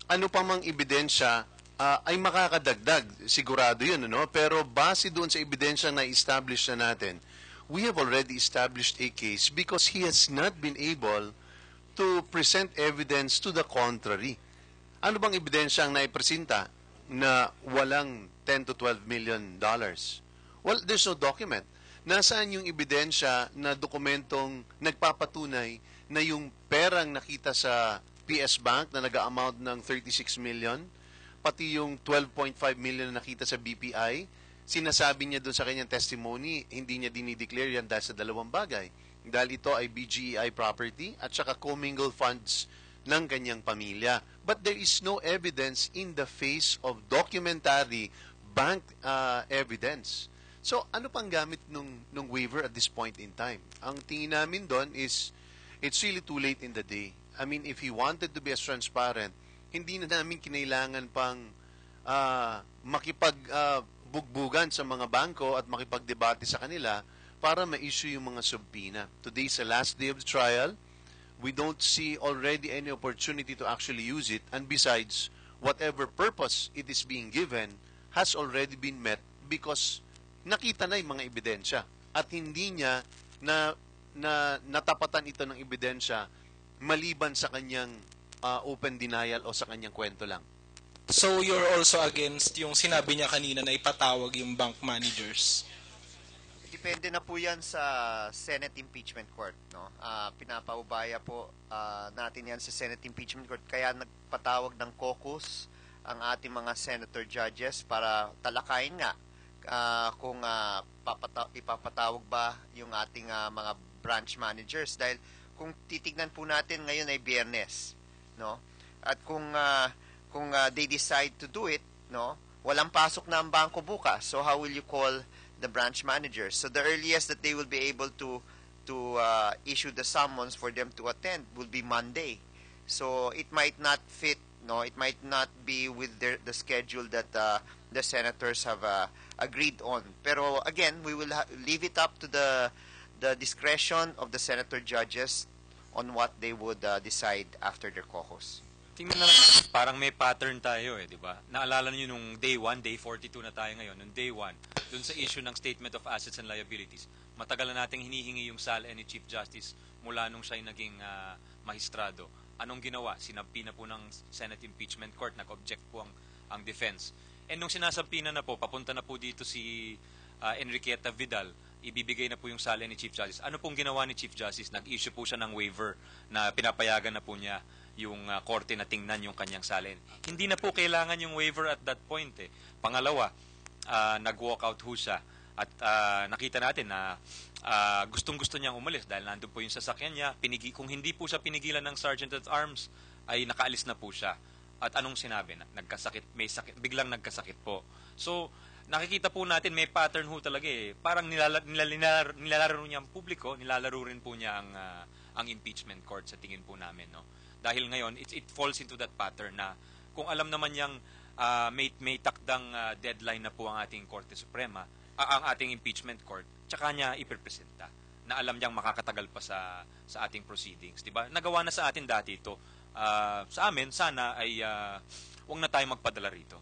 ano pa mang ebidensya ay makakadagdag. Sigurado yun, ano? Pero base doon sa ebidensya na establish na natin, we have already established a case because he has not been able to present evidence to the contrary. Ano bang ebidensya ang naipresenta na walang 10 to 12 million dollars? Well, there's no document. Nasaan yung ebidensya na dokumentong nagpapatunay na yung perang nakita sa PS Bank na nag-amount ng 36 million, pati yung 12.5 million na nakita sa BPI, sinasabi niya doon sa kanyang testimony, hindi niya dinideclare yan dahil sa dalawang bagay. Dahil ito ay BGEI property at saka commingled funds ng kanyang pamilya. But there is no evidence in the face of documentary bank evidence. So, ano pang gamit nung waiver at this point in time? Ang tingin namin doon is, it's really too late in the day. I mean, if he wanted to be as transparent, hindi na namin kinailangan pang makipagbugbugan sa mga bangko at makipagdebate sa kanila para ma-issue yung mga subpoena. Today is the last day of the trial. We don't see already any opportunity to actually use it. And besides, whatever purpose it is being given has already been met because nakita na yung mga ebidensya at hindi niya natapatan ito ng ebidensya maliban sa kanyang open denial o sa kanyang kwento lang. So you're also against yung sinabi niya kanina na ipatawag yung bank managers? Depende na po yan sa Senate Impeachment Court. No? Pinapaubaya po natin yan sa Senate Impeachment Court. Kaya nagpatawag ng caucus ang ating mga senator judges para talakayin nga kung ipapatawag ba yung ating mga branch managers. Dahil kung titignan po natin ngayon ay Biyernes. No? At kung they decide to do it, no, walang pasok na ang bangko bukas. So how will you call the branch managers? So the earliest that they will be able to issue the summons for them to attend will be Monday. So it might not fit, no, it might not be with the schedule that the senators have agreed on. Pero again, we will leave it up to the discretion of the senator judges on what they would decide after their caucus. Tingnan na lang, parang may pattern tayo di ba? Naalala niyo nung day 1, day 42 na tayo ngayon, nung day 1, dun sa issue ng Statement of Assets and Liabilities, matagal na nating hinihingi yung SALE ni Chief Justice mula nung siya'y naging mahistrado. Anong ginawa? Sinampi na po ng Senate Impeachment Court, nag-object po ang defense. And nung sinasampina na po, papunta na po dito si Enriqueta Vidal, ibibigay na po yung SALE ni Chief Justice. Ano pong ginawa ni Chief Justice? Nag-issue po siya ng waiver na pinapayagan na po niya yung korte na tingnan yung kanyang SALE. Hindi na po kailangan yung waiver at that point. Pangalawa, nag-walk out ho siya. At nakita natin na gustong-gusto niyang umalis dahil nandun po yung sasakyan niya. Kung hindi po siya pinigilan ng Sergeant at Arms, ay nakaalis na po siya. At anong sinabi? Nagkasakit, biglang nagkasakit po. So, nakikita po natin may pattern ho talaga Parang nilalaro niya ang publiko, nilalaro rin po niya ang impeachment court sa tingin po namin. No? Dahil ngayon, it falls into that pattern na kung alam naman niyang may takdang deadline na po ang ating Korte Suprema, ang ating impeachment court, tsaka niya ipipresenta na alam niyang makakatagal pa sa ating proceedings. Diba? Nagawa na sa atin dati ito. Sa amin, sana ay huwag na tayo magpadala rito.